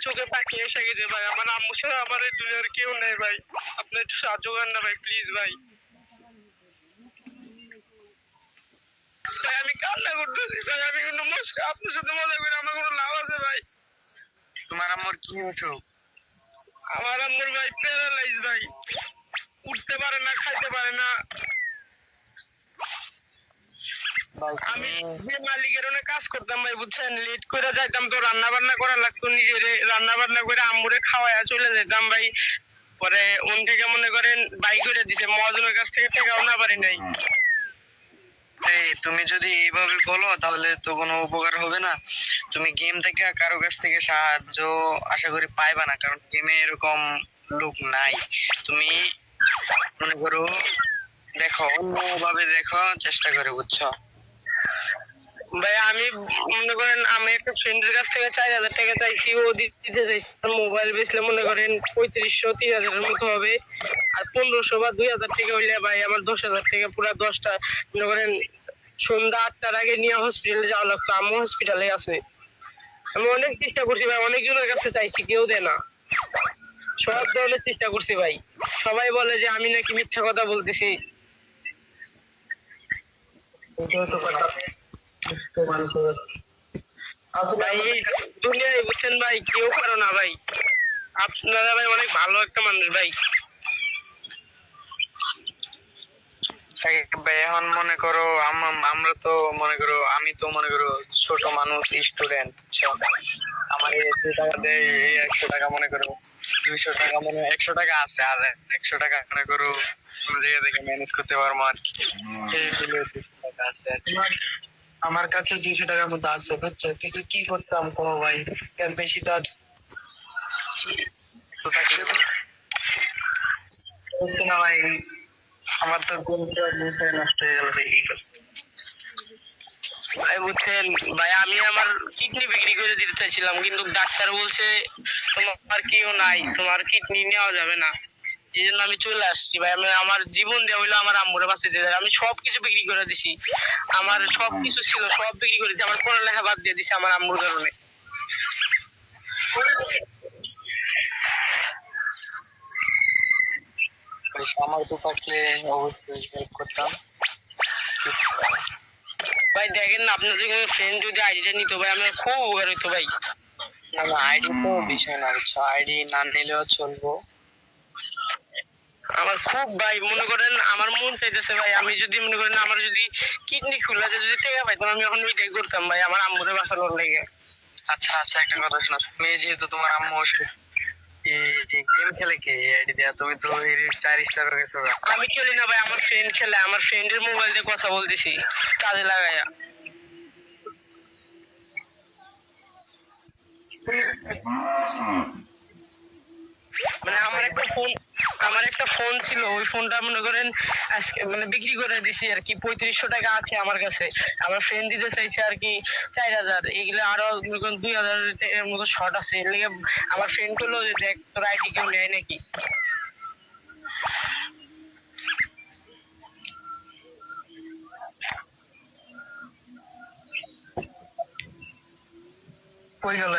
চোখে পাখি এসে গেছে ভাই, আমার আম্মু ছাড়া আমার এই দুনিয়ার কেউ নেই ভাই, আপনি একটু সাহায্য করেন না ভাই, প্লিজ ভাই। ভাই আমি কান্না করতেছি ভাই, আমি কিন্তু আপনার সাথে মজা করে আমার কোনো লাভ আছে ভাই? তোমার আম্মুর কি অসুখ? আমার আম্মুর ভাই প্যারালাইজ ভাই, উঠতে পারে না, খাইতে পারে না। আমি যে মালিকের ওনে কাজ করতাম ভাই বুঝছেন, লেট করে যাইতাম তো রান্না বান্না করা লাগতো, নিজেরে রান্না বান্না করে আম্মুরে খাওয়ায়া চলে যেতাম ভাই। পরে ওন থেকে মনে করেন বাই করে দিছে, মহাজনের কাছ থেকে টাকাও না পারি নাই। তুমি যদি এইভাবে বলো তাহলে তো কোনো উপকার হবে না। তুমি গেম থেকে কারো কাছ থেকে সাহায্য আশা করি পাইবা না, কারণ গেমে এরকম লোক নাই। তুমি মনে করো দেখো, অন্যভাবে দেখো, চেষ্টা করে, বুঝছো? ভাই আমি মনে করেন আমি একটা ফ্রেন্ডের কাছ থেকে 4,000 টাকা চাইছি, ও দিতে চাইছে। মোবাইল বেচলে মনে করেন 3500 3000 মতো হবে, আর 1500 বা 2000 টাকা হইলে ভাই আমার 10,000 টাকা পুরা 10টা মনে করেন সন্ধ্যা 8টার আগে নিয়ে হসপিটালে যাওয়া লাগতো, আম্মু হসপিটালে আছে। আমি অনেক চেষ্টা করছি ভাই, অনেকজনের কাছে চাইছি, কেউ দেয় না। সব ধরনের চেষ্টা করছি ভাই, সবাই বলে যে আমি নাকি মিথ্যা কথা বলতেছি। ভাই এই দুনিয়ায় বুঝছেন ভাই কেউ পারো না ভাই, আপনারা ভাই অনেক ভালো একটা মানুষ ভাই। ভাই এখন মনে করো আমরা তো মনে করো, আমি তো মনে করো ছোট মানুষ, স্টুডেন্ট। আমার এই 2 টাকা দেয়, এই 100 টাকা মনে করো, 200 টাকা মনে 100 টাকা আছে, আর 100 টাকা মনে করো কোনো জায়গা থেকে ম্যানেজ করতে পারবো আর কি। এই হলো 200 টাকা আছে আর কি। আমার কাছে 200 টাকার মতো আছে, বুঝছো? কিন্তু কি করতাম কোনো ভাই, এর বেশি তো আর হচ্ছে না ভাই। আমার তো নষ্ট হয়ে গেল এই ভাই বুঝছেন ভাই, আমি আমার কিডনি বিক্রি করে দিতে চাইছিলাম, কিন্তু ডাক্তার বলছে তোমার কেউ নাই, তোমার কিডনি নেওয়া যাবে না। এই জন্য আমি চলে আসছি ভাই। আমি আমার জীবন দেওয়া হইলো আমার আম্মুরে বাঁচাইতে, আমি সবকিছু বিক্রি করে দিছি, আমার সবকিছু ছিল সব বিক্রি করে দিছি, আমার পড়ালেখা বাদ দিয়ে দিছি আমার আম্মুর কারণে। আমার তো থাকলে অবশ্যই হেল্প করতাম। ভাই দেখেন না, আপনাদের কোনো ফ্রেন্ড যদি আইডিটা নিত ভাই, আমার খুব উপকার হইতো ভাই। আইডি তো বিষয় না, বুঝছো? আইডি না নিলেও চলবো। আমার খুব ভাই মনে করেন আমার মন চাইতেছে ভাই, আমি যদি মনে করেন আমার যদি কিডনি খুলে যদি টাকা পাইতাম, আমি এখন ওইটাই করতাম ভাই আমার আম্মুরে বাঁচানোর লেগে। আচ্ছা আচ্ছা, একটা কথা শোনো, তুমি যেহেতু তোমার আম্মু গেম খেলে কে আইডি দেয়া? তুমি তো 4 স্টার হয়ে গেছো। আমি খেলি না ভাই, আমার ফ্রেন্ড খেলে, আমার ফ্রেন্ডের মোবাইল দিয়ে কথা বলতেছি কাজে লাগাইয়া। মানে আমার একটা ফোন ছিল, ওই ফোনটা মনে করেন আজকে মানে বিক্রি করে দিছি আর কি, 3500 টাকা আছে আমার কাছে। আমার ফ্রেন্ড দিতে চাইছে আর কি 4000, এগুলো আরো মনে করেন 2000 এর মতো শর্ট আছে, এর লেগে আমার ফ্রেন্ড বললো যে দেখ তোর আইডি কেউ নেয় নাকি। কই গেল?